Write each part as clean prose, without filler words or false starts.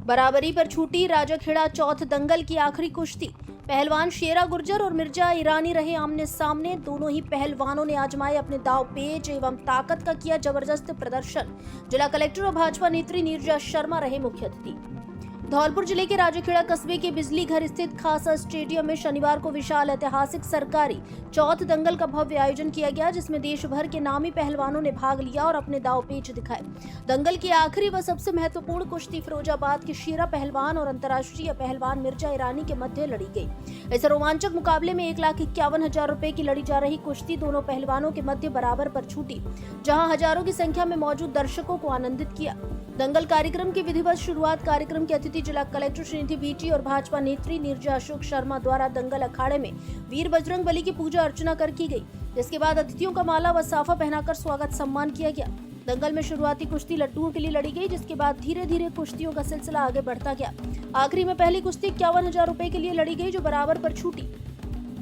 बराबरी पर छूटी राजाखेड़ा चौथ दंगल की आखिरी कुश्ती। पहलवान शेरा गुर्जर और मिर्जा ईरानी रहे आमने सामने। दोनों ही पहलवानों ने आजमाए अपने दाव पेच एवं ताकत का किया जबरदस्त प्रदर्शन। जिला कलेक्टर और भाजपा नेत्री नीरजा शर्मा रहे मुख्य अतिथि। धौलपुर जिले के राजाखेड़ा कस्बे के बिजली घर स्थित खासा स्टेडियम में शनिवार को विशाल ऐतिहासिक सरकारी चौथ दंगल का भव्य आयोजन किया गया, जिसमें देश भर के नामी पहलवानों ने भाग लिया और अपने दाव पेच दिखाए। दंगल की आखिरी व सबसे महत्वपूर्ण कुश्ती फिरोजाबाद के शेरा पहलवान और अंतर्राष्ट्रीय पहलवान मिर्जा ईरानी के मध्य लड़ी गई। इस रोमांचक मुकाबले में 1,51,000 रुपए की लड़ी जा रही कुश्ती दोनों पहलवानों के मध्य बराबर पर छूटी, जहां हजारों की संख्या में मौजूद दर्शकों को आनंदित किया। दंगल कार्यक्रम की विधिवत शुरुआत कार्यक्रम के अतिथि जिला कलेक्टर श्रीनिधि बीटी और भाजपा नेत्री नीरजा अशोक शर्मा द्वारा दंगल अखाड़े में वीर बजरंग बली की पूजा अर्चना कर की गई, जिसके बाद अतिथियों का माला व साफा पहनाकर स्वागत सम्मान किया गया। दंगल में शुरुआती कुश्ती लट्टुओं के लिए लड़ी गई, जिसके बाद धीरे धीरे कुश्तियों का सिलसिला आगे बढ़ता गया। आखिरी में पहली कुश्ती 51,000 रुपए के लिए लड़ी गई, जो बराबर पर छूटी।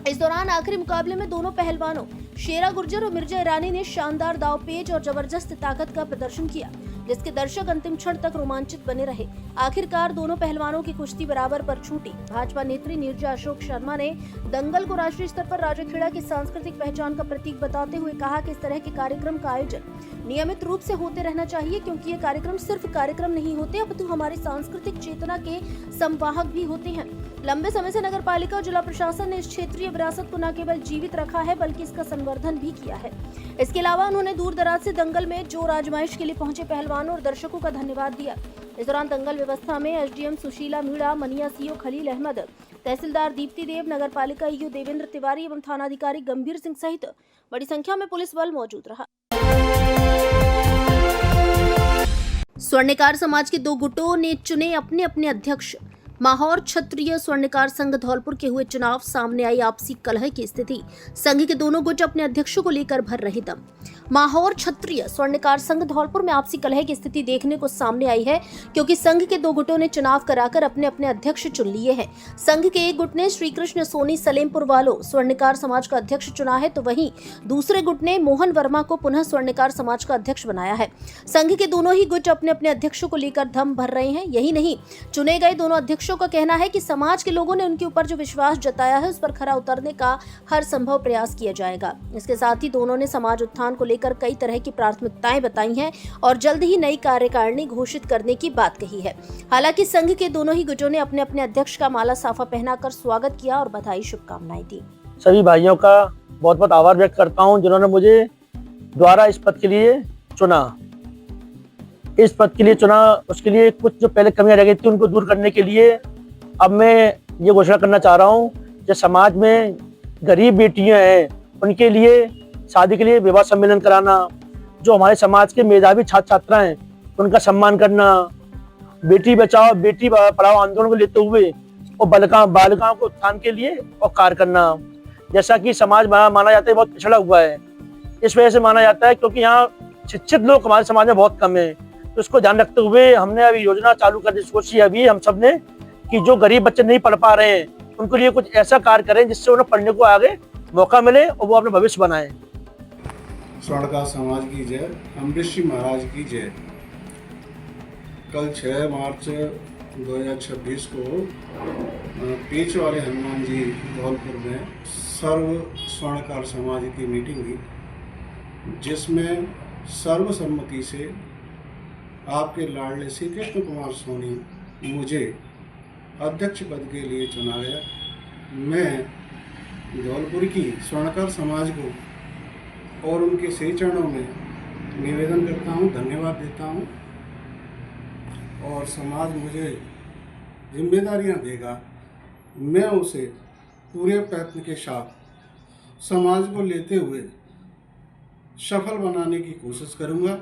इस दौरान आखिरी मुकाबले में दोनों पहलवानों शेरा गुर्जर और मिर्जा ईरानी ने शानदार दावपेच और जबरदस्त ताकत का प्रदर्शन किया, जिसके दर्शक अंतिम क्षण तक रोमांचित बने रहे। आखिरकार दोनों पहलवानों की कुश्ती बराबर पर छूटी। भाजपा नेत्री नीरजा अशोक शर्मा ने दंगल को राष्ट्रीय स्तर पर राजाखेड़ा की सांस्कृतिक पहचान का प्रतीक बताते हुए कहा कि इस तरह के कार्यक्रम का आयोजन नियमित रूप से होते रहना चाहिए, क्योंकि ये कार्यक्रम सिर्फ कार्यक्रम नहीं होते, अपितु हमारी सांस्कृतिक चेतना के संवाहक भी होते हैं। लंबे समय से नगर पालिका और जिला प्रशासन ने इस क्षेत्रीय विरासत को न केवल जीवित रखा है, बल्कि इसका संवर्धन भी किया है। इसके अलावा उन्होंने दूर दराज से दंगल में जोर आजमाइश के लिए पहुंचे पहलवानों और दर्शकों का धन्यवाद दिया। इस दौरान दंगल व्यवस्था में एसडीएम सुशीला मीणा, मनिया सीओ खलील अहमद, तहसीलदार दीप्ति देव, नगर पालिका ईओ देवेंद्र तिवारी एवं थानाधिकारी गंभीर सिंह सहित बड़ी संख्या में पुलिस बल मौजूद रहा। स्वर्णकार समाज के दो गुटों ने चुने अपने अपने अध्यक्ष। माहौर क्षत्रिय स्वर्णकार संघ धौलपुर के हुए चुनाव, सामने आई आपसी कलह की स्थिति। संघ के दोनों गुट अपने अध्यक्षों को लेकर भर रहे दम। माहौर क्षत्रिय स्वर्णकार संघ धौलपुर में आपसी कलह की स्थिति देखने को सामने आई है, क्योंकि संघ के दो गुटों ने चुनाव कराकर अपने अपने अध्यक्ष चुन लिए हैं। संघ के एक गुट ने श्री कृष्ण सोनी सलेमपुर वालों स्वर्णकार समाज का अध्यक्ष चुना है, तो वहीं दूसरे गुट ने मोहन वर्मा को पुनः स्वर्णकार समाज का अध्यक्ष बनाया है। संघ के दोनों ही गुट अपने अपने अध्यक्षों को लेकर दम भर रहे हैं। यही नहीं, चुने गए दोनों अध्यक्षों का कहना है कि समाज के लोगों ने उनके ऊपर जो विश्वास जताया है, उस पर खरा उतरने का हर संभव प्रयास किया जाएगा। इसके साथ ही दोनों ने समाज उत्थान को लेकर कई तरह की प्राथमिकताएं बताई हैं और जल्द ही नई कार्यकारिणी घोषित करने की बात कही है। हालांकि संघ के दोनों ही गुटों ने अपने अपने अध्यक्ष का माला साफा पहनाकर स्वागत किया और बधाई शुभकामनाएं दी। सभी भाइयों का बहुत बहुत आभार व्यक्त करता हूं, जिन्होंने मुझे द्वारा इस पद के लिए चुना। इस पद के लिए चुना, उसके लिए कुछ जो पहले कमियां रह गई थी उनको दूर करने के लिए अब मैं ये घोषणा करना चाह रहा हूँ कि समाज में गरीब बेटियां हैं, उनके लिए शादी के लिए विवाह सम्मेलन कराना, जो हमारे समाज के मेधावी छात्र छात्रा हैं उनका सम्मान करना, बेटी बचाओ बेटी पढ़ाओ आंदोलन को लेते हुए और बालिकाओं को उत्थान के लिए और कार्य करना। जैसा कि समाज माना जाता है बहुत पिछड़ा हुआ है, इस वजह से माना जाता है क्योंकि यहाँ शिक्षित लोग हमारे समाज में बहुत कम है। तो उसको ध्यान रखते हुए हमने अभी योजना चालू करने की सोची है अभी हम सब ने, कि जो गरीब बच्चे नहीं पढ़ पा रहे हैं उनके लिए कुछ ऐसा कार्य करें जिससे उन्हें पढ़ने को आगे मौका मिले और वो अपना भविष्य बनाएं। स्वर्णकार समाज की जय, अमरीश जी महाराज की जय। कल 6 मार्च 2026 को पेच वाले हनुमान जी धौलपुर में सर्व स्वर्णकार समाज की मीटिंग हुई, जिसमें सर्वसम्मति से आपके लाडले श्री कृष्ण कुमार सोनी मुझे अध्यक्ष पद के लिए चुना गया। मैं धौलपुर की स्वर्णकार समाज को और उनके सही चरणों में निवेदन करता हूँ, धन्यवाद देता हूँ, और समाज मुझे जिम्मेदारियाँ देगा, मैं उसे पूरे प्रयत्न के साथ समाज को लेते हुए सफल बनाने की कोशिश करूँगा।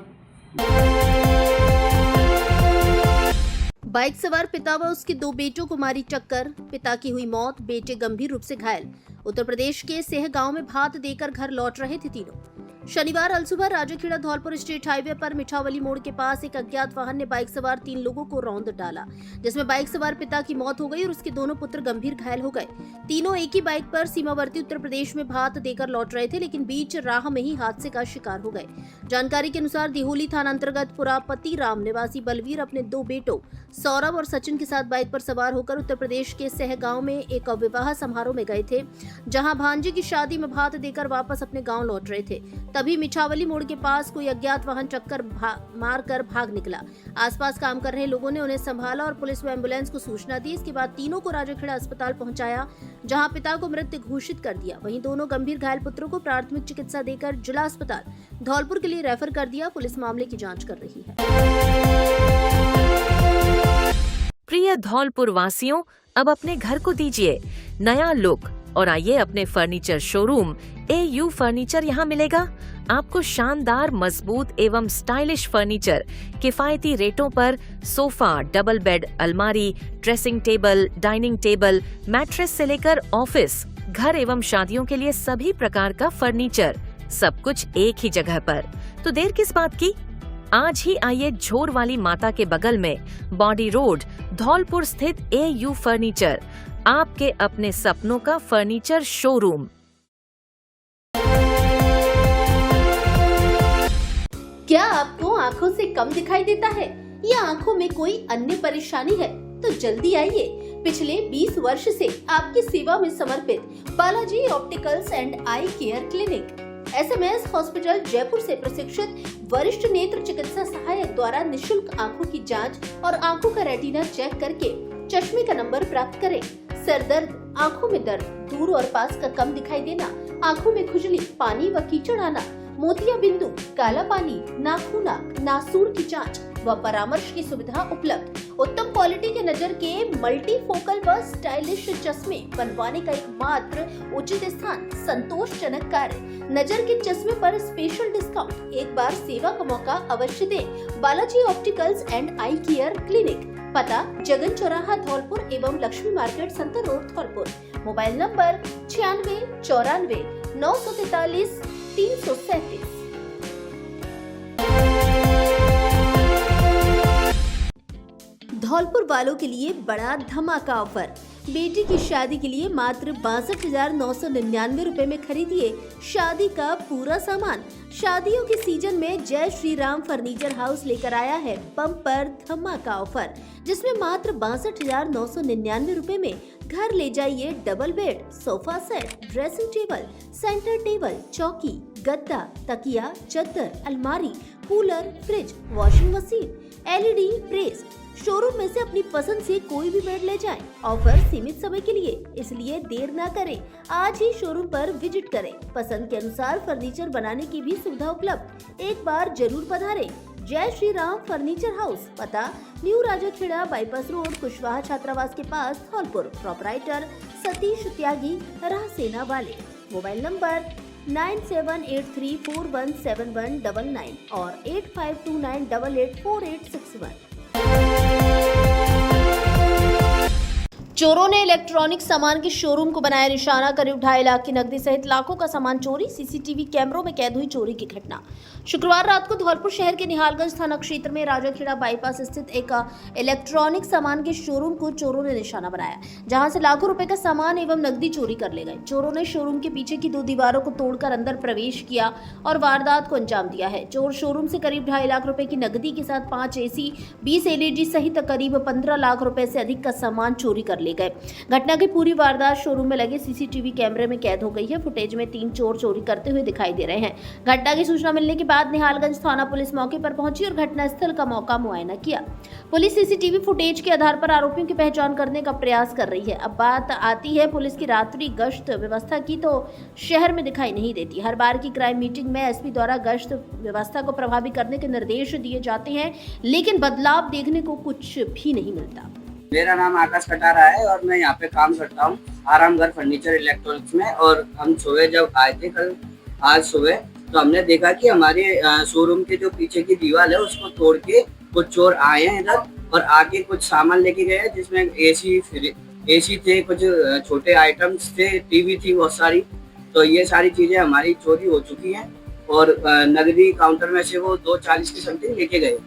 बाइक सवार पिता व उसके दो बेटों को मारी टक्कर, पिता की हुई मौत, बेटे गंभीर रूप से घायल। उत्तर प्रदेश के सेह गांव में भात देकर घर लौट रहे थे तीनों। शनिवार अलसुबह राजाखेड़ा धौलपुर स्टेट हाईवे पर मिठावली मोड़ के पास एक अज्ञात वाहन ने बाइक सवार 3 लोगों को रौंद डाला, जिसमें बाइक सवार पिता की मौत हो गई और उसके दोनों पुत्र गंभीर घायल हो गए। तीनों एक ही बाइक पर सीमावर्ती उत्तर प्रदेश में भात देकर लौट रहे थे, लेकिन बीच राह में ही हादसे का शिकार हो गए। जानकारी के अनुसार दिहोली थाना अंतर्गत पुरापति राम निवासी बलवीर अपने 2 बेटों सौरभ और सचिन के साथ बाइक पर सवार होकर उत्तर प्रदेश के सहगांव में एक विवाह समारोह में गए थे, जहां भांजे की शादी में भात देकर वापस अपने गांव लौट रहे थे। तभी मिठावली मोड़ के पास कोई अज्ञात वाहन टक्कर मारकर भाग निकला। आसपास काम कर रहे लोगों ने उन्हें संभाला और पुलिस व एम्बुलेंस को सूचना दी। इसके बाद तीनों को राजाखेड़ा अस्पताल पहुंचाया, जहां पिता को मृत घोषित कर दिया। वहीं दोनों गंभीर घायल पुत्रों को प्राथमिक चिकित्सा देकर जिला अस्पताल धौलपुर के लिए रेफर कर दिया। पुलिस मामले की जांच कर रही है। प्रिय धौलपुर वासियों, अब अपने घर को दीजिए नया लुक और आइए अपने फर्नीचर शोरूम AU फर्नीचर यहाँ मिलेगा। आपको शानदार, मजबूत एवं स्टाइलिश फर्नीचर किफायती रेटों पर सोफा, डबल बेड, अलमारी, dressing table, dining table, mattress से लेकर ऑफिस, घर एवं शादियों के लिए सभी प्रकार का फर्नीचर, सब कुछ एक ही जगह पर। तो देर किस बात की, आज ही आइए झोर वाली माता के बगल में बॉडी रोड धौलपुर स्थित AU फर्नीचर, आपके अपने सपनों का फर्नीचर शोरूम। क्या आपको आंखों से कम दिखाई देता है या आंखों में कोई अन्य परेशानी है? तो जल्दी आइए। पिछले 20 वर्ष से आपकी सेवा में समर्पित Balaji opticals and eye care clinic SMS hospital Jaipur से प्रशिक्षित वरिष्ठ नेत्र चिकित्सा सहायक द्वारा निशुल्क आंखों की जांच और आंखों का रेटिना चेक करके चश्मे का नंबर प्राप्त करें। सर दर्द, आंखों में दर्द, दूर और पास का कम दिखाई देना, आंखों में खुजली, पानी व कीचड़ आना, मोतिया बिंदु, काला पानी, नाखूना, नासूर की जांच व परामर्श की सुविधा उपलब्ध। उत्तम क्वालिटी के नजर के मल्टी फोकल व स्टाइलिश चश्मे बनवाने का एकमात्र उचित स्थान, संतोषजनक कार्य। नजर के चश्मे पर स्पेशल डिस्काउंट। एक बार सेवा का मौका अवश्य दें। Balaji opticals and eye care clinic, पता जगन चौराहा धौलपुर एवं Laxmi market Santar road Dholpur. Mobile number 96 94 943 337। Dholpur वालों के लिए बड़ा धमाका ऑफर। बेटी की शादी के लिए मात्र 62,999 रुपए में खरीदिए शादी का पूरा सामान। शादियों के सीजन में जय श्री राम फर्नीचर हाउस लेकर आया है बम्पर धमाका ऑफर, जिसमें मात्र 62,999 रुपए में घर ले जाइए double bed, sofa set, dressing table, centre table, चौकी, गद्दा, तकिया, चद्दर, अलमारी, cooler, fridge, washing machine, LED press. Showroom में से अपनी पसंद से कोई भी बेड ले जाएं। ऑफर सीमित समय के लिए, इसलिए देर ना करें, आज ही शोरूम पर विजिट करें। पसंद के अनुसार फर्नीचर बनाने की भी सुविधा उपलब्ध। एक बार जरूर पधारें। जय श्री राम फर्नीचर हाउस, पता new Rajakhera bypass road, Kushwaha छात्रावास के पास धौलपुर। प्रोपराइटर सतीश त्यागी, राह सेना वाले। मोबाइल नंबर 9783417199 और 8529884861। चोरों ने इलेक्ट्रॉनिक सामान के शोरूम को बनाया निशाना। करीब 2.5 लाख की नकदी सहित लाखों का सामान चोरी। CCTV कैमरों में कैद हुई चोरी की घटना। शुक्रवार रात को धौलपुर शहर के निहालगंज थाना क्षेत्र में राजाखेड़ा बाईपास स्थित एक इलेक्ट्रॉनिक सामान के शोरूम को चोरों ने निशाना बनाया, जहां से लाखों रुपए का सामान एवं नकदी चोरी कर ले गए। चोरों ने शोरूम के पीछे की 2 दीवारों को तोड़कर अंदर प्रवेश किया और वारदात को अंजाम दिया है। चोर शोरूम से करीब 2.5 लाख रुपए की नकदी के साथ 5 AC, 20 LED सहित करीब 15 लाख रुपए से अधिक का सामान चोरी कर ले गए। घटना की पूरी वारदात शोरूम में लगे CCTV कैमरे में कैद हो गई है। फुटेज में 3 चोर चोरी करते हुए दिखाई दे रहे हैं। घटना की सूचना मिलने के बाद निहालगंज थाना पुलिस मौके पर पहुंची और घटनास्थल का मौका मुआयना किया। पुलिस CCTV फुटेज के आधार पर आरोपियों की पहचान करने का प्रयास कर रही है। अब बात आती है पुलिस की रात्रि गश्त व्यवस्था की, तो शहर में दिखाई नहीं देती। हर बार की क्राइम मीटिंग में SP द्वारा गश्त व्यवस्था को प्रभावी करने के निर्देश दिए जाते हैं, लेकिन बदलाव देखने को कुछ भी नहीं मिलता। मेरा नाम आकाश कटारा है और मैं यहाँ पे काम करता हूँ आरामघर फर्नीचर इलेक्ट्रॉनिक्स में। और हम सुबह जब आए थे आज सुबह, तो हमने देखा कि हमारे शोरूम के जो पीछे की दीवार है उसको तोड़ के कुछ चोर आए हैं इधर और आके कुछ सामान लेके गए, जिसमें AC थे, कुछ छोटे आइटम्स थे, TV थी बहुत सारी। तो ये सारी चीजें हमारी चोरी हो चुकी हैं और नगदी काउंटर में से वो 240 की समथिंग लेके गए।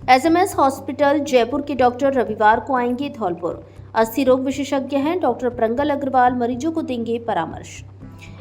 एसएमएस हॉस्पिटल जयपुर के डॉक्टर रविवार को आएंगे धौलपुर। अस्थि रोग विशेषज्ञ हैं डॉक्टर प्रंगल अग्रवाल मरीजों को देंगे परामर्श।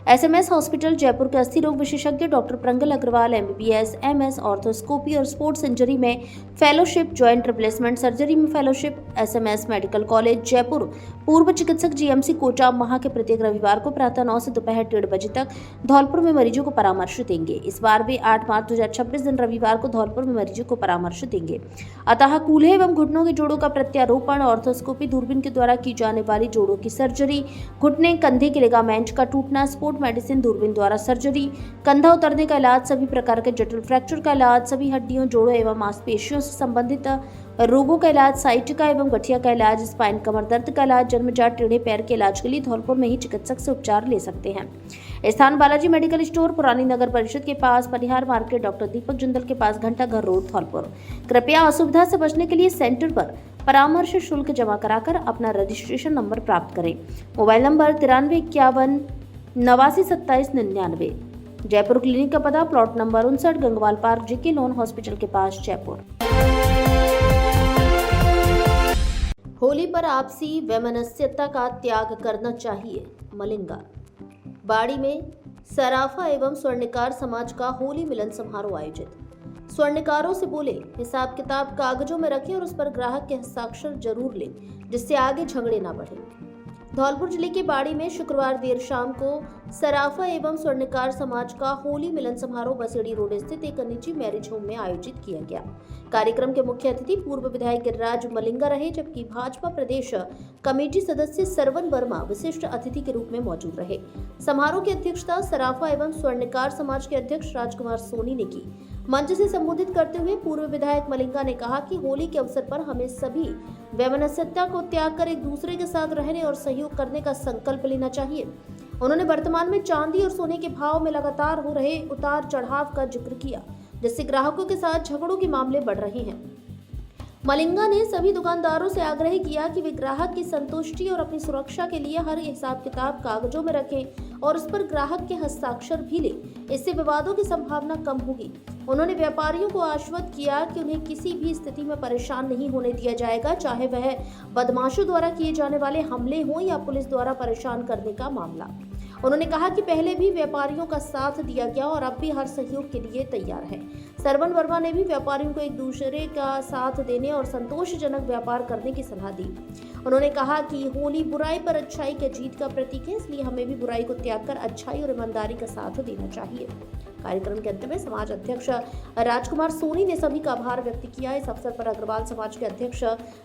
एसएमएस हॉस्पिटल जयपुर के अस्थि रोग विशेषज्ञ डॉक्टर प्रंगल अग्रवाल एमबीबीएस, एमएस, ऑर्थोस्कोपी और स्पोर्ट्स इंजरी में फेलोशिप, जॉइंट रिप्लेसमेंट सर्जरी में fellowship, SMS medical college Jaipur, पूर्व चिकित्सक जीएमसी कोटा माह के प्रत्येक रविवार को प्रातः 9 से दोपहर 1:30 बजे तक धौलपुर में मरीजों को परामर्श देंगे। इस बार वे 8 मार्च 2026 दिन रविवार को धौलपुर में मरीजों को परामर्श देंगे। अतः कूल्हे एवं घुटनों के जोड़ों का प्रत्यारोपण, ऑर्थोस्कोपी, दूरबीन के द्वारा की जाने वाली जोड़ों की सर्जरी, घुटने कंधे के लिगामेंट का टूटना, स्पोर्ट मेडिसिन, दूरबीन द्वारा सर्जरी, कंधा उतरने का इलाज, सभी प्रकार के जटिल फ्रैक्चर का इलाज, सभी हड्डियों, जोड़ों एवं मांसपेशियों से संबंधित रोगों का इलाज, साइटिका एवं गठिया का इलाज, स्पाइन कमर दर्द का इलाज, जन्मजात टेढ़े पैर के इलाज के लिए धौलपुर में ही चिकित्सक से उपचार ले सकते हैं। स्थान बालाजी मेडिकल स्टोर, पुरानी नगर परिषद के पास, परिहार मार्केट, डॉक्टर दीपक जिंदल के पास, घंटाघर रोड, धौलपुर। कृपया असुविधा से बचने के लिए सेंटर पर परामर्श शुल्क जमा कराकर अपना रजिस्ट्रेशन नंबर प्राप्त करें। Mobile number 9351 89 27 99। जयपुर क्लिनिक का पता प्लॉट नंबर 59 गंगवाल पार्क, जेके लोन हॉस्पिटल के पास, जयपुर। होली पर आपसी वैमनस्यता का त्याग करना चाहिए, मलिंगा। बाड़ी में सराफा एवं स्वर्णकार समाज का होली मिलन समारोह आयोजित। स्वर्णकारों से बोले, हिसाब किताब कागजों में रखें और उस पर ग्राहक के हस्ताक्षर जरूर लें, जिससे आगे झगड़े ना बढ़े। धौलपुर जिले के बाड़ी में शुक्रवार देर शाम को सराफा एवं स्वर्णकार समाज का होली मिलन समारोह बसेड़ी रोड स्थित एक निजी मैरिज होम में आयोजित किया गया। कार्यक्रम के मुख्य अतिथि पूर्व विधायक गिरिराज मलिंगा रहे, जबकि भाजपा प्रदेश कमेटी सदस्य सरवन वर्मा विशिष्ट अतिथि के रूप में मौजूद रहे। समारोह की अध्यक्षता सराफा एवं स्वर्णकार समाज के अध्यक्ष राजकुमार सोनी ने की। मंच से संबोधित करते हुए पूर्व विधायक मलिंगा ने कहा कि होली के अवसर पर हमें सभी वैमनस्यता को त्याग कर एक दूसरे के साथ रहने और सहयोग करने का संकल्प लेना चाहिए। उन्होंने वर्तमान में चांदी और सोने के भाव में लगातार हो रहे उतार चढ़ाव का जिक्र किया, जिससे ग्राहकों के साथ झगड़ों के मामले बढ़ रहे हैं। मलिंगा ने सभी दुकानदारों से आग्रह किया कि वे ग्राहक की संतुष्टि और अपनी सुरक्षा के लिए हर हिसाब किताब कागजों में रखें और उस पर ग्राहक के हस्ताक्षर भी लें। इससे विवादों की संभावना कम होगी। उन्होंने व्यापारियों को आश्वस्त किया कि उन्हें किसी भी स्थिति में परेशान नहीं होने दिया जाएगा, चाहे वह बदमाशों द्वारा किए जाने वाले हमले हों या पुलिस द्वारा परेशान करने का मामला। उन्होंने कहा कि पहले भी व्यापारियों का साथ दिया गया और अब भी हर सहयोग के लिए तैयार है। सरवन वर्मा ने भी व्यापारियों को एक दूसरे का साथ देने और संतोषजनक व्यापार करने की सलाह दी। उन्होंने कहा कि होली बुराई पर अच्छाई के जीत का प्रतीक है, इसलिए हमें भी बुराई को त्याग कर अच्छाई और ईमानदारी का साथ देना चाहिए। कार्यक्रम के अंत में समाज अध्यक्ष राजकुमार सोनी ने सभी का आभार व्यक्त किया। इस अवसर पर अग्रवाल समाज के अध्यक्ष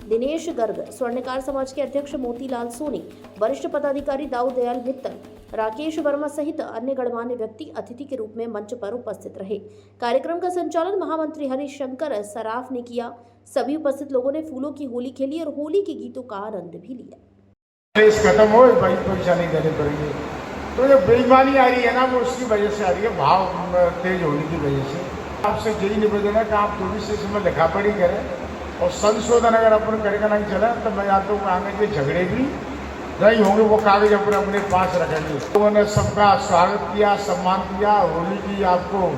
दिनेश गर्ग, स्वर्णकार समाज के अध्यक्ष मोतीलाल सोनी, वरिष्ठ पदाधिकारी दाऊ दयाल मित्तल, राकेश वर्मा सहित अन्य गणमान्य व्यक्ति अतिथि के रूप में मंच पर उपस्थित रहे। कार्यक्रम का संचालन महामंत्री हरिशंकर सराफ ने किया। सभी उपस्थित लोगों ने फूलों की होली खेली और होली के गीतों का आनंद भी लिया। खत्म हो, भाई पैसा नहीं देने पड़ेंगे, तो जो बेईमानी आ रही है ना, वो उसकी वजह से आ रही है, भाव तेज होने की वजह से। आपसे यही निवेदन है कि आप पुलिस स्टेशन में लिखा पढ़ी करें और संशोधन अगर अपन करेगा नहीं चला तो मैं या तो आगे के झगड़े भी नहीं होंगे, वो कागज अपने पास रखेंगे। लोगों ने सबका स्वागत किया, सम्मान किया। होली की आपको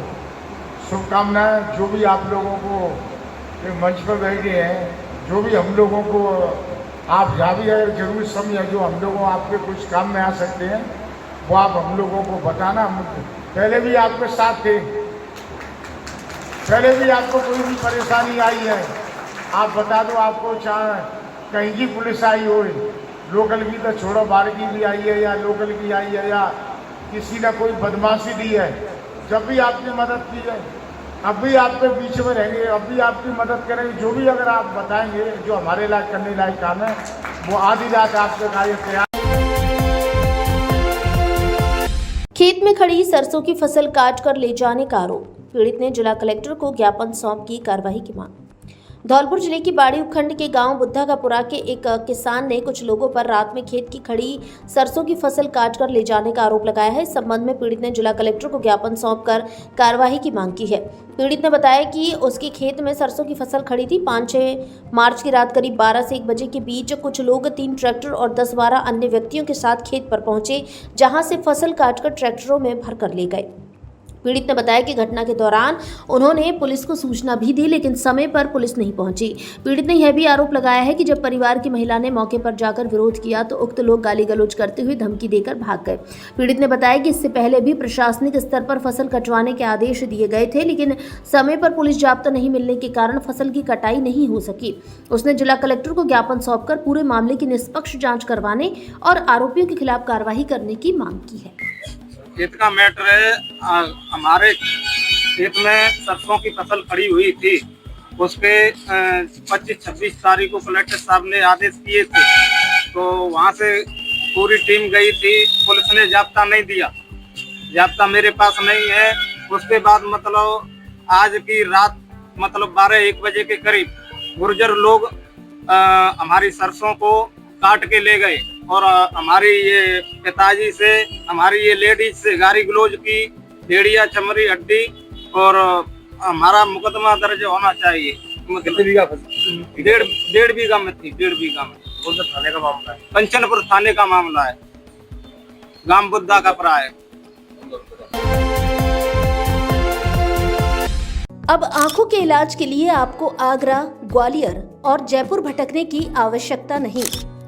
शुभकामनाएं। जो भी आप लोगों को मंच पर बैठे हैं, जो भी हम लोगों को आप जहाँ भी अगर जरूरी समझे जो हम लोगों आपके कुछ काम में आ सकते हैं, वो आप हम लोगों को बताना। पहले भी आपके साथ थे, पहले भी आपको कोई भी परेशानी आई है आप बता दो। आपको चाहे कहीं की पुलिस आई हो, लोकल की तो छोड़ो, बाहर की भी आई है या लोकल की आई है या किसी ने कोई बदमाशी दी है, जब भी आपकी मदद की जाए, अब भी आपके बीच में रहेंगे, अब भी आपकी मदद करेंगे। जो भी अगर आप बताएंगे जो हमारे लायक करने लायक काम है, वो आधी रात आपके कार्य तैयार। खेत में खड़ी सरसों की फसल काट कर ले जाने का आरोप। पीड़ित ने जिला कलेक्टर को ज्ञापन सौंप की कार्रवाई की मांग। धौलपुर जिले की बाड़ी उपखंड के गांव बुद्धा का पुरा के एक किसान ने कुछ लोगों पर रात में खेत की खड़ी सरसों की फसल काटकर ले जाने का आरोप लगाया है। इस संबंध में पीड़ित ने जिला कलेक्टर को ज्ञापन सौंपकर कार्रवाई की मांग की है। पीड़ित ने बताया कि उसके खेत में सरसों की फसल खड़ी थी। 5-6 मार्च की रात करीब 12 से 1 बजे के बीच कुछ लोग 3 ट्रैक्टर और 10-12 अन्य व्यक्तियों के साथ खेत पर पहुंचे, जहां से फसल काटकर ट्रैक्टरों में भरकर ले गए। पीड़ित ने बताया कि घटना के दौरान उन्होंने पुलिस को सूचना भी दी, लेकिन समय पर पुलिस नहीं पहुंची। पीड़ित ने यह भी आरोप लगाया है कि जब परिवार की महिला ने मौके पर जाकर विरोध किया तो उक्त लोग गाली गलौज करते हुए धमकी देकर भाग गए। पीड़ित ने बताया कि इससे पहले भी प्रशासनिक स्तर पर फसल कटवाने के आदेश दिए गए थे, लेकिन समय पर पुलिस जाब्ता नहीं मिलने के कारण फसल की कटाई नहीं हो सकी। उसने जिला कलेक्टर को ज्ञापन सौंपकर पूरे मामले की निष्पक्ष जाँच करवाने और आरोपियों के खिलाफ कार्रवाई करने की मांग की है। खेत का मैटर है, हमारे खेत में सरसों की फसल खड़ी हुई थी। उस पे 25-26 तारीख को कलेक्टर साहब ने आदेश किए थे, तो वहाँ से पूरी टीम गई थी। पुलिस ने जाब्ता नहीं दिया, जाब्ता मेरे पास नहीं है। उसके बाद मतलब आज की रात मतलब 12-1 बजे के करीब गुर्जर लोग हमारी सरसों को काट के ले गए और हमारी ये पिताजी से, हमारी ये लेडीज से गाली गलौज की, भेड़िया चमड़ी हड्डी, और हमारा मुकदमा दर्ज होना चाहिए। कितने बीघा फसल? 1.5 बीघा में थी, 1.5 बीघा में। कौन सा थाने का मामला है? कंचनपुर थाने का मामला है, गांव बुद्धा का पुरा है। अब आंखों के इलाज के लिए आपको आगरा, ग्वालियर और जयपुर भटकने की आवश्यकता नहीं,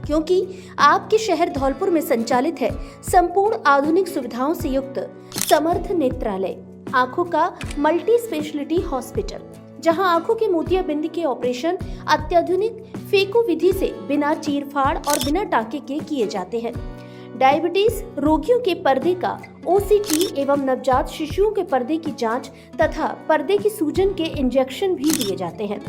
क्योंकि आपके शहर धौलपुर में संचालित है संपूर्ण आधुनिक सुविधाओं से युक्त समर्थ नेत्रालय, आंखों का मल्टी स्पेशलिटी हॉस्पिटल, जहां आंखों के मोतियाबिंद के ऑपरेशन अत्याधुनिक फेको विधि से बिना चीरफाड़ और बिना टाके के किए जाते हैं। डायबिटीज रोगियों के पर्दे का ओसीटी एवं नवजात शिशुओं के पर्दे की जांच तथा पर्दे की सूजन के इंजेक्शन भी दिए जाते हैं।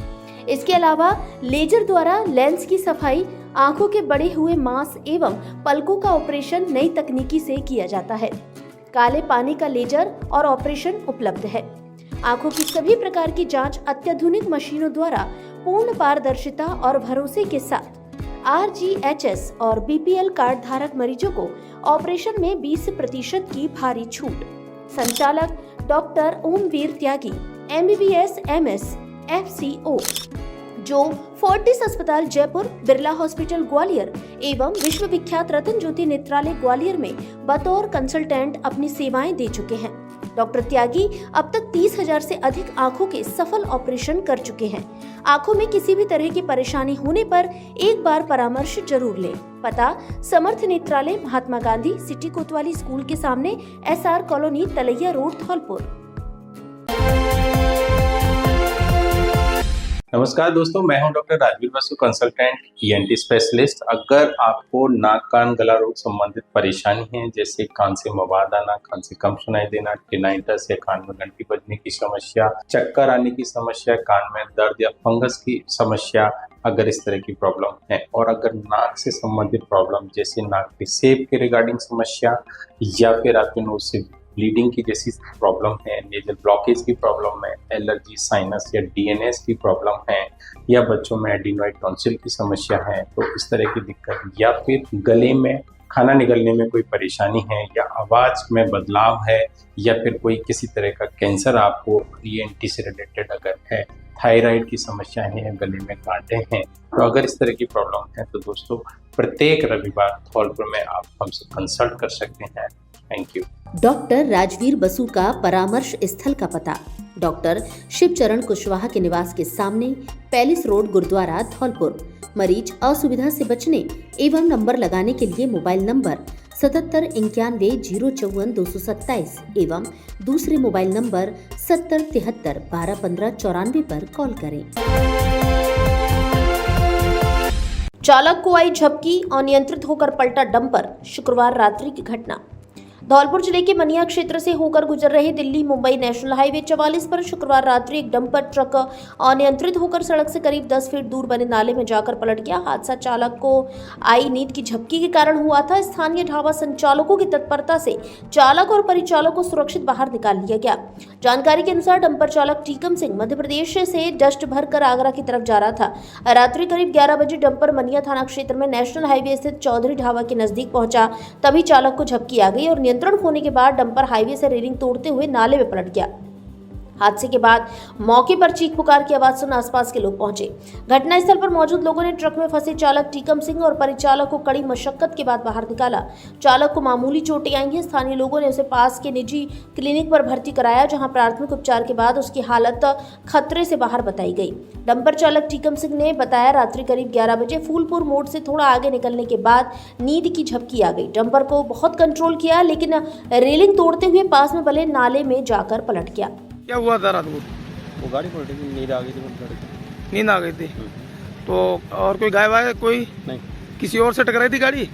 इसके अलावा लेजर द्वारा लेंस की सफाई, आंखों के बढ़े हुए मांस एवं पलकों का ऑपरेशन नई तकनीकी से किया जाता है। काले पानी का लेजर और ऑपरेशन उपलब्ध है। आंखों की सभी प्रकार की जांच अत्याधुनिक मशीनों द्वारा पूर्ण पारदर्शिता और भरोसे के साथ। RGHS और BPL कार्ड धारक मरीजों को ऑपरेशन में 20% की भारी छूट। संचालक डॉक्टर ओमवीर त्यागी, MBBS MS FCO, जो फोर्टिस अस्पताल जयपुर, बिरला हॉस्पिटल ग्वालियर एवं विश्व विख्यात रतन ज्योति नेत्रालय ग्वालियर में बतौर कंसल्टेंट अपनी सेवाएं दे चुके हैं। डॉक्टर त्यागी अब तक 30,000 से अधिक आंखों के सफल ऑपरेशन कर चुके हैं। आंखों में किसी भी तरह की परेशानी होने पर एक बार परामर्श जरूर लें। पता: समर्थ नेत्रालय, महात्मा गांधी सिटी कोतवाली स्कूल के सामने, SR कॉलोनी, तलैया रोड, धौलपुर। नमस्कार दोस्तों, मैं हूं doctor Rajveer Basu, consultant ENT specialist. अगर आपको नाक कान गला रोग संबंधित परेशानी है, जैसे कान से मवाद आना, कान से कम सुनाई देना, टिनाइटस या कान में घंटी बजने की समस्या, चक्कर आने की समस्या, कान में दर्द या फंगस की समस्या, अगर इस तरह की प्रॉब्लम है, और अगर नाक से संबंधित प्रॉब्लम जैसे नाक के शेप के रिगार्डिंग समस्या, या फिर आपके नोज से ब्लीडिंग की जैसी प्रॉब्लम है, नेजल ब्लॉकेज की प्रॉब्लम है, एलर्जी, साइनस या DNS की प्रॉब्लम है, या बच्चों में एडिनोइड टॉन्सिल की समस्या है, तो इस तरह की दिक्कत, या फिर गले में खाना निकलने में कोई परेशानी है, या आवाज में बदलाव है, या फिर कोई किसी तरह का कैंसर आपको ENT से रिलेटेड अगर है, थायराइड की समस्या है, या गले में कांटे हैं, तो अगर इस तरह की प्रॉब्लम है तो दोस्तों प्रत्येक रविवार धौलपुर में आप हमसे कंसल्ट कर सकते हैं। Thank you. Doctor Rajveer Basu का परामर्श स्थल का पता: डॉक्टर शिवचरण कुशवाहा के निवास के सामने, पैलेस रोड, गुरुद्वारा, धौलपुर। मरीज असुविधा से बचने एवं नंबर लगाने के लिए मोबाइल नंबर 7791 एवं दूसरे मोबाइल नंबर 7073121594 पर कॉल करें। चालक को आई झपकी, अनियंत्रित होकर पलटा डंपर। शुक्रवार रात्रि की घटना। धौलपुर जिले के मनिया क्षेत्र से होकर गुजर रहे दिल्ली मुंबई नेशनल हाईवे 44 पर शुक्रवार रात्रि एक डंपर ट्रक अनियंत्रित होकर सड़क से करीब 10 फीट दूर बने नाले में जाकर पलट गया। हादसा चालक को आई नींद की झपकी के कारण हुआ था। स्थानीय ढाबा संचालकों की तत्परता से चालक और परिचालक को सुरक्षित बाहर निकाल लिया गया। जानकारी के अनुसार डंपर चालक टीकम सिंह मध्य प्रदेश से डस्ट भरकर आगरा की तरफ जा रहा था। रात्रि करीब 11 बजे डंपर मनिया थाना क्षेत्र में नेशनल हाईवे स्थित चौधरी ढाबा के नजदीक पहुंचा। तभी चालक को झपकी आ गई और नियंत्रण खोने के बाद डंपर हाईवे से रेलिंग तोड़ते हुए नाले में पलट गया। हादसे के बाद मौके पर चीख पुकार की आवाज सुन आसपास के लोग पहुंचे। घटनास्थल पर मौजूद लोगों ने ट्रक में फंसे चालक टीकम सिंह और परिचालक को कड़ी मशक्कत के बाद बाहर निकाला। चालक को मामूली चोटें आई हैं। स्थानीय लोगों ने उसे पास के निजी क्लिनिक पर भर्ती कराया, जहां प्राथमिक उपचार के बाद उसकी हालत खतरे से बाहर बताई गई। डंपर चालक टीकम सिंह ने बताया, रात्रि करीब 11 बजे फूलपुर मोड़ से थोड़ा आगे निकलने के बाद नींद की झपकी आ गई। डंपर को बहुत कंट्रोल किया, लेकिन रेलिंग तोड़ते हुए पास में बने नाले में जाकर पलट गया। क्या हुआ था रात को? वो गाड़ी पलटी थी, नींद आ गई थी, नींद आ गई थी। तो और कोई गायब आया? कोई नहीं, किसी और से टकराई थी गाड़ी?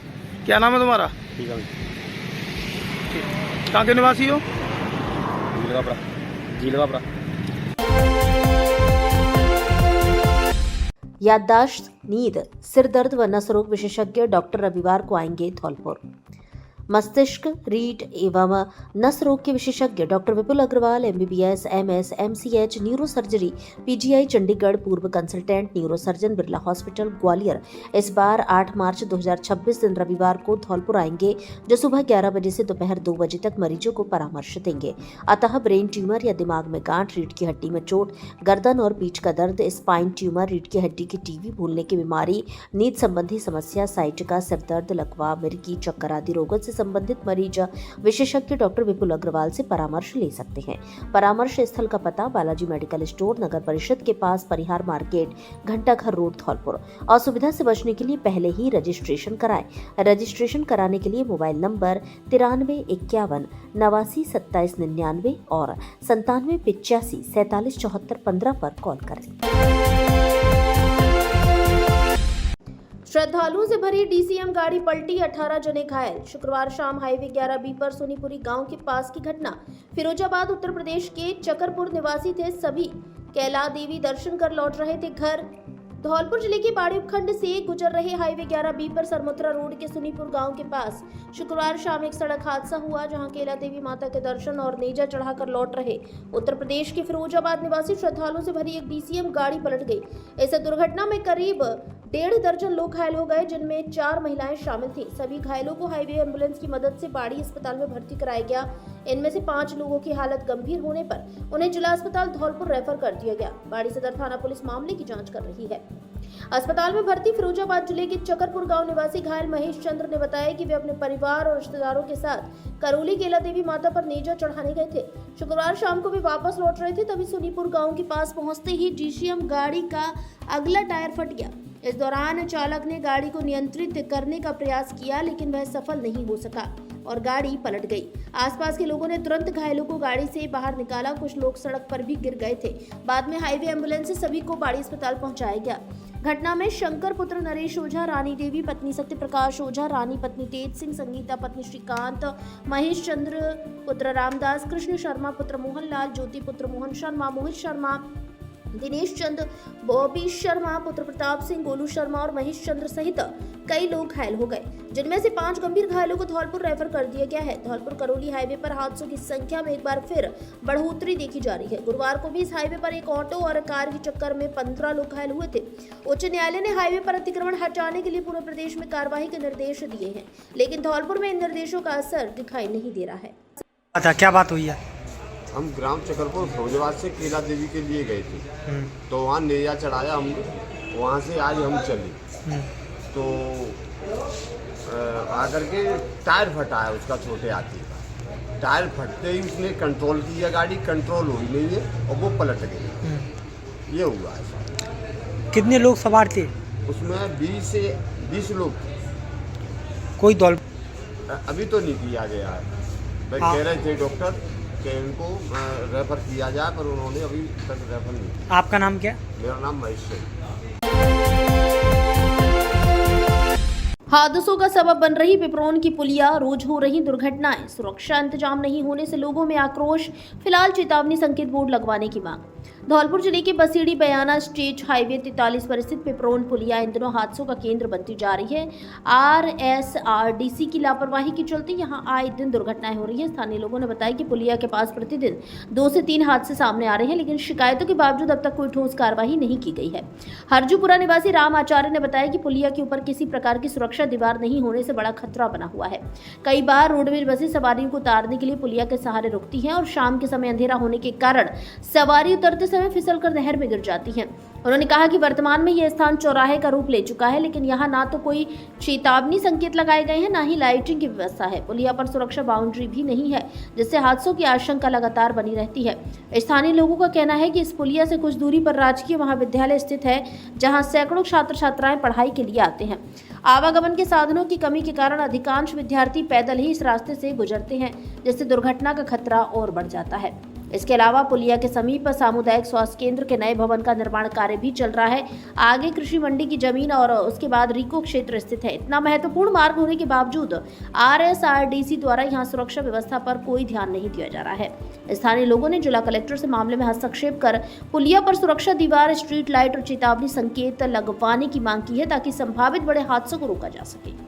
क्या नाम है तुम्हारा? ठीक है। कहाँ के निवासी हो? जीलगापड़ा। याददाश्त, नींद, सिर दर्द व नस रोग विशेषज्ञ डॉक्टर रविवार को आएंगे धौलपुर। मस्तिष्क, रीढ़ एवं नस रोग के विशेषज्ञ doctor Vipul Agarwal, MBBS, MS, MCH, neuro surgery, PGI Chandigarh, पूर्व consultant neuro surgeon, Birla hospital Gwalior, इस बार 8 मार्च 2026 दिन रविवार को धौलपुर आएंगे, जो सुबह 11 बजे से दोपहर 2 बजे तक मरीजों को परामर्श देंगे। अतः ब्रेन ट्यूमर या दिमाग में गांठ, रीढ़ की हड्डी में चोट, गर्दन और पीठ का दर्द, स्पाइन ट्यूमर, रीढ़ की हड्डी की टीवी, भूलने की बीमारी, नींद संबंधी समस्या, साइटिका, सिर दर्द, लकवा, मिर्गी, चक्कर आदि रोगों से संबंधित मरीज विशेषज्ञ डॉक्टर विपुल अग्रवाल से परामर्श ले सकते हैं। परामर्श स्थल का पता बालाजी मेडिकल स्टोर, नगर परिषद के पास, परिहार मार्केट, घंटाघर रोड, धौलपुर। असुविधा से बचने के लिए पहले ही रजिस्ट्रेशन कराएं। रजिस्ट्रेशन कराने के लिए मोबाइल नंबर 93 51 89 27 99 और 97 85 47 74 15 पर कॉल करें। श्रद्धालुओं से भरी DCM गाड़ी पलटी, 18 जने घायल। शुक्रवार शाम हाईवे 11B पर सोनीपुरी गांव के पास की घटना। फिरोजाबाद उत्तर प्रदेश के चकरपुर निवासी थे सभी। कैला देवी दर्शन कर लौट रहे थे घर। धौलपुर जिले के बाड़ी उपखंड से गुजर रहे हाईवे 11B पर सरमुत्रा रोड के सुनीपुर गांव के पास शुक्रवार शाम एक सड़क हादसा हुआ, जहां केला देवी माता के दर्शन और नेजा चढ़ाकर लौट रहे उत्तर प्रदेश के फिरोजाबाद निवासी श्रद्धालुओं से भरी एक DCM गाड़ी पलट गई। इस दुर्घटना में करीब 1.5 दर्जन लोग घायल हो गए, जिनमें 4 महिलाएं शामिल थीं। सभी घायलों को हाईवे एम्बुलेंस की मदद से बाड़ी अस्पताल में भर्ती कराया गया। इनमें से 5 लोगों की हालत गंभीर होने पर उन्हें जिला अस्पताल धौलपुर रेफर कर दिया गया। बाड़ी सदर थाना पुलिस मामले की जांच कर रही है। अस्पताल में भर्ती फिरोजाबाद जिले के चकरपुर गांव निवासी घायल महेश चंद्र ने बताया कि वे अपने परिवार और रिश्तेदारों के साथ करौली केला देवी माता पर नेजा चढ़ाने गए थे। शुक्रवार शाम को वे वापस लौट रहे थे, तभी सोनीपुर गांव के पास पहुंचते ही DCM गाड़ी का अगला टायर फट गया। इस दौरान चालक ने गाड़ी को नियंत्रित करने का प्रयास किया, लेकिन वह सफल नहीं हो सका और गाड़ी पलट गई। आसपास के लोगों ने तुरंत घायलों को गाड़ी से बाहर निकाला। कुछ लोग सड़क पर भी गिर गए थे। बाद में हाईवे एम्बुलेंस से सभी को बाड़ी अस्पताल पहुंचाया गया। घटना में शंकर पुत्र नरेश ओझा, रानी देवी पत्नी सत्यप्रकाश ओझा, रानी पत्नी तेज सिंह, संगीता पत्नी श्रीकांत, महेश चंद्र पुत्र रामदास, कृष्ण शर्मा पुत्र मोहनलाल, ज्योति पुत्र मोहन शर्मा, मोहित शर्मा, दिनेश चंद, बॉबी शर्मा पुत्र प्रताप सिंह, गोलू शर्मा और महेश चंद्र सहित कई लोग घायल हो गए, जिनमें से 5 गंभीर घायलों को धौलपुर रेफर कर दिया गया है। धौलपुर करौली हाईवे पर हादसों की संख्या में एक बार फिर बढ़ोतरी देखी जा रही है। गुरुवार को भी इस हाईवे पर एक ऑटो और कार की टक्कर में 15 लोग घायल हुए थे। उच्च न्यायालय ने हाईवे पर अतिक्रमण हटाने के लिए पूरे प्रदेश में कार्रवाई के निर्देश दिए हैं, लेकिन धौलपुर में इन निर्देशों का असर दिखाई नहीं दे रहा है। अच्छा, क्या बात हुई है? हम ग्राम चकरपुर फिरोजाबाद से केला देवी के लिए गए थे, तो वहाँ नेजा चढ़ाया हमने। वहाँ से आज हम चले तो आकर के टायर फटा है उसका, छोटे हाथी का। टायर फटते ही उसने कंट्रोल किया, गाड़ी कंट्रोल हुई नहीं है और वो पलट गई। ये हुआ है। कितने लोग सवार थे उसमें? 20 से 20 लोग थे। कोई दौड़ अभी तो नहीं किया गया है। भाई कह रहे थे डॉक्टर कि इनको रेफर किया जाए, पर उन्होंने अभी तक रेफर नहीं किया। आपका नाम क्या? मेरा नाम महेश है। हादसों का सबब बन रही पिपरोन की पुलिया, रोज हो रही दुर्घटनाएं, सुरक्षा इंतजाम नहीं होने से लोगों में आक्रोश, फिलहाल चेतावनी संकेत बोर्ड लगवाने की मांग। धौलपुर जिले के बसीड़ी बयाना स्टेट हाईवे 43 पर स्थित पिपरोन पुलिया इन दिनों हादसों का केंद्र बनती जा रही है। RSRDC की लापरवाही के चलते यहां आए दिन दुर्घटनाएं हो रही है। स्थानीय लोगों ने बताया कि पुलिया के पास प्रतिदिन 2 से 3 हादसे सामने आ रहे हैं, लेकिन शिकायतों के बावजूद अब तक कोई ठोस कार्रवाई नहीं की गई है। हरजूपुरा निवासी राम आचार्य ने बताया कि पुलिया के ऊपर किसी प्रकार की सुरक्षा दीवार नहीं होने से बड़ा खतरा बना हुआ है। कई बार रोडवेज बसें सवारियों को उतारने के लिए पुलिया के सहारे रुकती हैं और शाम के समय अंधेरा होने के कारण सवारी उतरते समय फिसलकर नहर में गिर जाती हैं। उन्होंने कहा कि वर्तमान में यह स्थान चौराहे का रूप ले चुका है, लेकिन यहाँ ना तो कोई चेतावनी संकेत लगाए गए हैं, ना ही लाइटिंग की व्यवस्था है। पुलिया पर सुरक्षा बाउंड्री भी नहीं है, जिससे हादसों की आशंका लगातार बनी रहती है। स्थानीय लोगों का कहना है कि इस पुलिया से कुछ दूरी पर राजकीय महाविद्यालय स्थित है, जहाँ सैकड़ों छात्र छात्राएं पढ़ाई के लिए आते हैं। आवागमन के साधनों की कमी के कारण अधिकांश विद्यार्थी पैदल ही इस रास्ते से गुजरते हैं, जिससे दुर्घटना का खतरा और बढ़ जाता है। इसके अलावा पुलिया के समीप सामुदायिक स्वास्थ्य केंद्र के नए भवन का निर्माण कार्य भी चल रहा है। आगे कृषि मंडी की जमीन और उसके बाद रिको क्षेत्र स्थित है। इतना महत्वपूर्ण मार्ग होने के बावजूद RSRDC द्वारा यहां सुरक्षा व्यवस्था पर कोई ध्यान नहीं दिया जा रहा है। स्थानीय लोगों ने जिला कलेक्टर से मामले में हस्तक्षेप कर पुलिया पर सुरक्षा दीवार, स्ट्रीट लाइट और चेतावनी संकेत लगवाने की मांग की है, ताकि संभावित बड़े हादसों को रोका जा सके।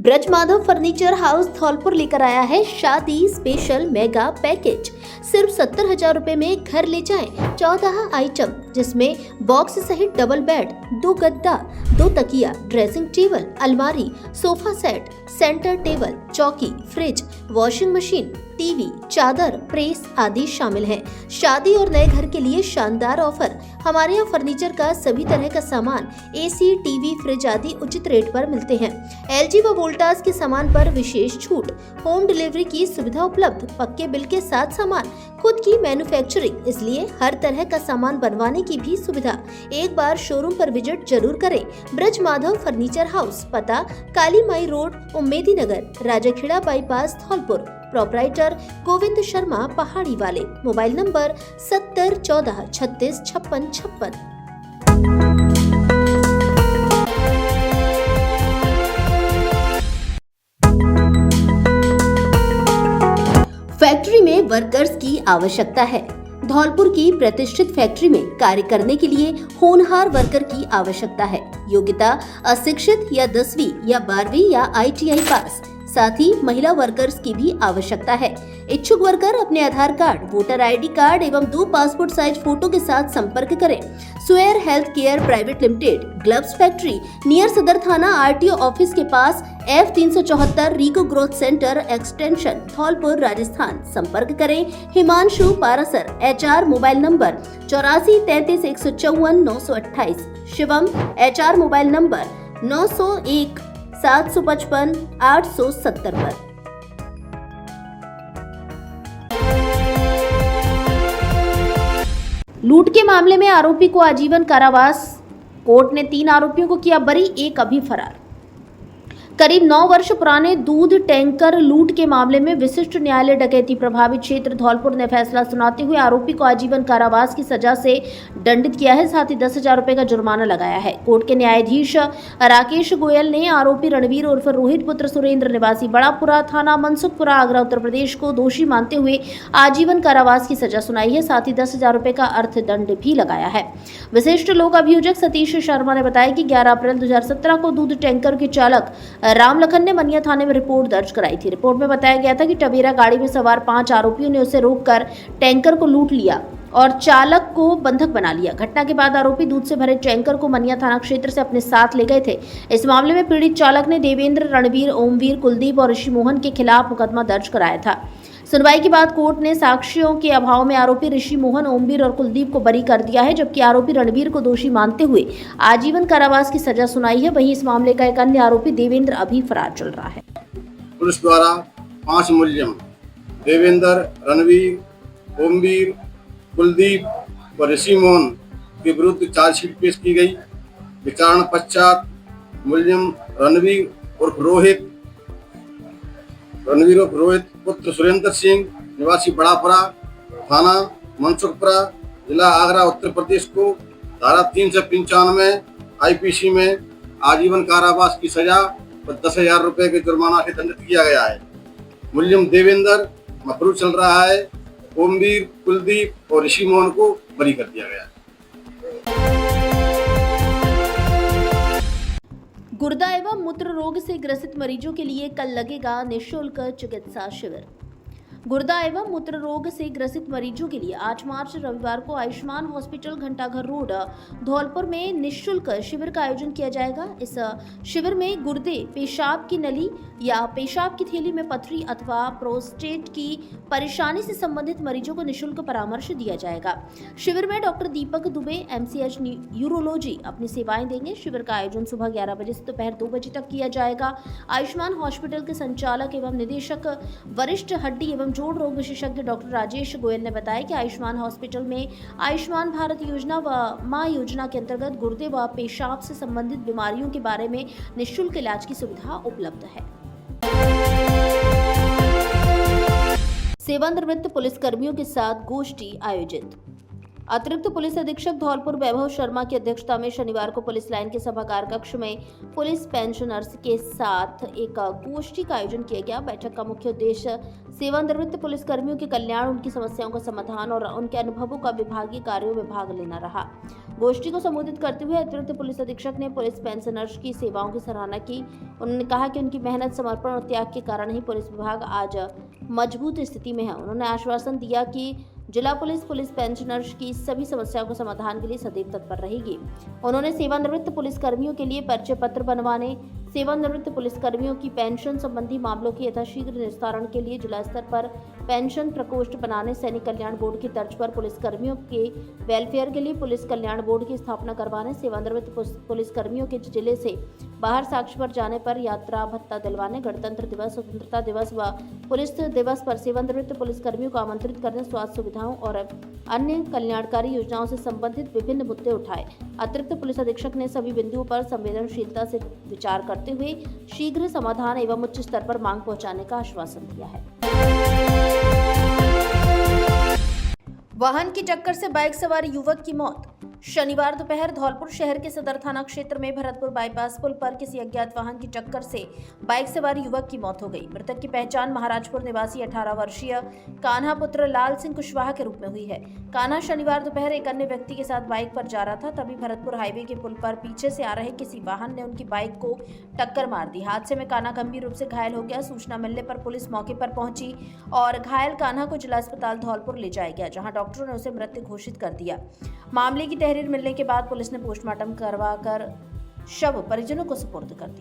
ब्रज माधव फर्नीचर हाउस धौलपुर लेकर आया है शादी स्पेशल मेगा पैकेज। सिर्फ 70,000 रुपए में घर ले जाएं 14 आइटम, जिसमें बॉक्स सहित डबल बेड, 2 गद्दा, 2 तकिया, ड्रेसिंग टेबल, अलमारी, सोफा सेट, सेंटर टेबल, चौकी, फ्रिज, वॉशिंग मशीन, टीवी, चादर, प्रेस आदि शामिल हैं। शादी और नए घर के लिए शानदार ऑफर। हमारे यहाँ फर्नीचर का सभी तरह का सामान, AC, टीवी, फ्रिज आदि उचित रेट पर मिलते हैं। LG व वोल्टास के सामान पर विशेष छूट, होम डिलीवरी की सुविधा उपलब्ध, पक्के बिल के साथ सामान, खुद की मैन्युफैक्चरिंग, इसलिए हर तरह का सामान बनवाने की भी सुविधा। एक बार शोरूम पर विजिट जरूर करें। ब्रज माधव फर्नीचर हाउस, पता काली माई रोड, उम्मेदी नगर, राजाखेड़ा बाईपास, धौलपुर। प्रोपराइटर गोविंद शर्मा, पहाड़ी वाले। Mobile number 70 14 36 56 56। फैक्ट्री में वर्कर्स की आवश्यकता है। धौलपुर की प्रतिष्ठित फैक्ट्री में कार्य करने के लिए होनहार वर्कर की आवश्यकता है। योग्यता अशिक्षित या 10वीं या 12वीं या ITI पास। साथ ही महिला वर्कर्स की भी आवश्यकता है। इच्छुक वर्कर अपने Aadhaar card, voter ID card एवं 2 पासपोर्ट साइज फोटो के साथ संपर्क करें। स्वेयर health care private limited, gloves factory, near सदर थाना, RTO ऑफिस के पास, F374, RIICO growth centre extension, Dholpur, Rajasthan. संपर्क करें Himanshu Parashar. HR mobile number 84 33 154 928। Shivam HR mobile number 901 755 870 पर। लूट के मामले में आरोपी को आजीवन कारावास। कोर्ट ने 3 आरोपियों को किया बरी, एक अभी फरार। करीब 9 वर्ष पुराने दूध टैंकर लूट के मामले में विशिष्ट न्यायालय डकैती प्रभावित क्षेत्र धौलपुर ने फैसला सुनाते हुए आरोपी को आजीवन कारावास की सजा से दंडित किया है, साथ ही 10,000 रुपए का जुर्माना लगाया है। कोर्ट के न्यायाधीश राकेश गोयल ने आरोपी रणवीर उर्फ रोहित पुत्र सुरेंद्र निवासी बड़ापुरा थाना मनसुखपुरा आगरा उत्तर प्रदेश को दोषी मानते हुए आजीवन कारावास की सजा सुनाई है, साथ ही 10,000 रुपए का अर्थदंड भी लगाया है। विशिष्ट लोक अभियोजक सतीश शर्मा ने बताया कि 11 अप्रैल 2017 को दूध टैंकर के चालक रामलखन ने मनिया थाने में रिपोर्ट दर्ज कराई थी। रिपोर्ट में बताया गया था कि टवेरा गाड़ी में सवार 5 आरोपियों ने उसे रोककर टैंकर को लूट लिया और चालक को बंधक बना लिया। घटना के बाद आरोपी दूध से भरे टैंकर को मनिया थाना क्षेत्र से अपने साथ ले गए थे। इस मामले में पीड़ित चालक ने देवेंद्र, रणवीर, ओमवीर, कुलदीप और ऋषि मोहन के खिलाफ मुकदमा दर्ज कराया था। सुनवाई के बाद कोर्ट ने साक्ष्यों के अभाव में आरोपी ऋषि मोहन, ओमवीर और कुलदीप को बरी कर दिया है, जबकि आरोपी रणवीर को दोषी मानते हुए आजीवन कारावास की सजा सुनाई है। वहीं इस मामले का एक अन्य आरोपी देवेंद्र अभी फरार चल रहा है। पुलिस द्वारा 5 मुलजिम देवेंद्र, रणवीर, ओमवीर, कुलदीप और ऋषि मोहन के विरुद्ध चार्जशीट पेश की गई। विचारणा पश्चात मुलजिम रणवीर उर्फ रोहित पुत्र सुरेंद्र सिंह निवासी बड़ापुरा थाना मनसुखपुरा जिला आगरा उत्तर प्रदेश को धारा 395 IPC में आजीवन कारावास की सजा और 10,000 रुपए के जुर्माना से दंडित किया गया है। मुलजिम देवेंद्र मफरू चल रहा है। ओमवीर, कुलदीप और ऋषि मोहन को बरी कर दिया गया है। गुर्दा एवं मूत्र रोग से ग्रसित मरीजों के लिए कल लगेगा निःशुल्क चिकित्सा शिविर। गुर्दा एवं मूत्र रोग से ग्रसित मरीजों के लिए 8 मार्च रविवार को आयुष्मान हॉस्पिटल घंटाघर रोड धौलपुर में निःशुल्क शिविर का आयोजन किया जाएगा। इस शिविर में गुर्दे, पेशाब की नली या पेशाब की थैली में पथरी अथवा प्रोस्टेट की परेशानी से संबंधित मरीजों को निःशुल्क परामर्श दिया जाएगा। शिविर में डॉक्टर दीपक दुबे MCH यूरोलॉजी अपनी सेवाएं देंगे। शिविर का आयोजन सुबह 11 बजे से दोपहर 2 बजे तक किया जाएगा। आयुष्मान हॉस्पिटल के संचालक एवं निदेशक वरिष्ठ हड्डी एवं जोड़ रोग विशेषज्ञ डॉक्टर राजेश गोयल ने बताया कि आयुष्मान हॉस्पिटल में आयुष्मान भारत योजना व मां योजना के अंतर्गत गुर्दे व पेशाब से संबंधित बीमारियों के बारे में निःशुल्क इलाज की सुविधा उपलब्ध है। सेवानिवृत्त पुलिसकर्मियों के साथ गोष्ठी आयोजित। अतिरिक्त पुलिस अधीक्षक धौलपुर वैभव शर्मा की अध्यक्षता में शनिवार को पुलिस लाइन के सभागार कक्ष में पुलिस पेंशनर्स के साथ एक गोष्ठी का आयोजन किया गया। बैठक का मुख्य उद्देश्य सेवानिवृत्त पुलिसकर्मियों के कल्याण, उनकी समस्याओं का समाधान और उनके अनुभवों का विभागीय कार्यों में भाग लेना रहा। गोष्ठी को संबोधित करते हुए अतिरिक्त पुलिस अधीक्षक ने पुलिस पेंशनर्स की सेवाओं की सराहना की। उन्होंने कहा कि उनकी मेहनत, समर्पण और त्याग के कारण ही पुलिस विभाग आज मजबूत स्थिति में है। उन्होंने आश्वासन दिया कि जिला पुलिस पेंशनर्स की सभी समस्याओं के समाधान के लिए सदैव तत्पर रहेगी। उन्होंने सेवानिवृत्त पुलिसकर्मियों के लिए परिचय पत्र बनवाने, सेवानिवृत्त पुलिसकर्मियों की पेंशन संबंधी मामलों के यथाशीघ्र निस्तारण के लिए जिला स्तर पर पेंशन प्रकोष्ठ बनाने, सैनिक कल्याण बोर्ड की तर्ज पर पुलिसकर्मियों के वेलफेयर के लिए पुलिस कल्याण बोर्ड की स्थापना करवाने, सेवानिवृत्त पुलिसकर्मियों के जिले से बाहर साक्ष्य पर जाने पर यात्रा भत्ता दिलवाने, गणतंत्र दिवस, स्वतंत्रता दिवस व पुलिस दिवस पर सेवानिवृत्त पुलिसकर्मियों को आमंत्रित करने, स्वास्थ्य सुविधाओं और अन्य कल्याणकारी योजनाओं से संबंधित विभिन्न मुद्दे उठाए। अतिरिक्त पुलिस अधीक्षक ने सभी बिंदुओं पर संवेदनशीलता से विचार करते हुए शीघ्र समाधान एवं उच्च स्तर पर मांग पहुंचाने का आश्वासन दिया है। वाहन की टक्कर से बाइक सवार युवक की मौत। शनिवार दोपहर धौलपुर शहर के सदर थाना क्षेत्र में भरतपुर बाईपास पुल पर किसी अज्ञात वाहन की टक्कर से बाइक सवार युवक की मौत हो गई। मृतक की पहचान महाराजपुर निवासी 18 वर्षीय कान्हा पुत्र लाल सिंह कुशवाहा के रूप में हुई है। कान्हा शनिवार दोपहर एक अन्य व्यक्ति के साथ बाइक पर जा रहा था, तभी भरतपुर हाईवे के पुल पर पीछे से आ रहे किसी वाहन ने उनकी बाइक को टक्कर मार दी। हादसे में कान्हा गंभीर रूप से घायल हो गया। सूचना मिलने पर पुलिस मौके पर पहुंची और घायल कान्हा को जिला अस्पताल धौलपुर ले जाया गया, जहां डॉक्टरों ने उसे मृत घोषित कर दिया। मामले की तहरीर मिलने के बाद पुलिस ने पोस्टमार्टम करवाकर शव परिजनों को सुपुर्द कर दिया।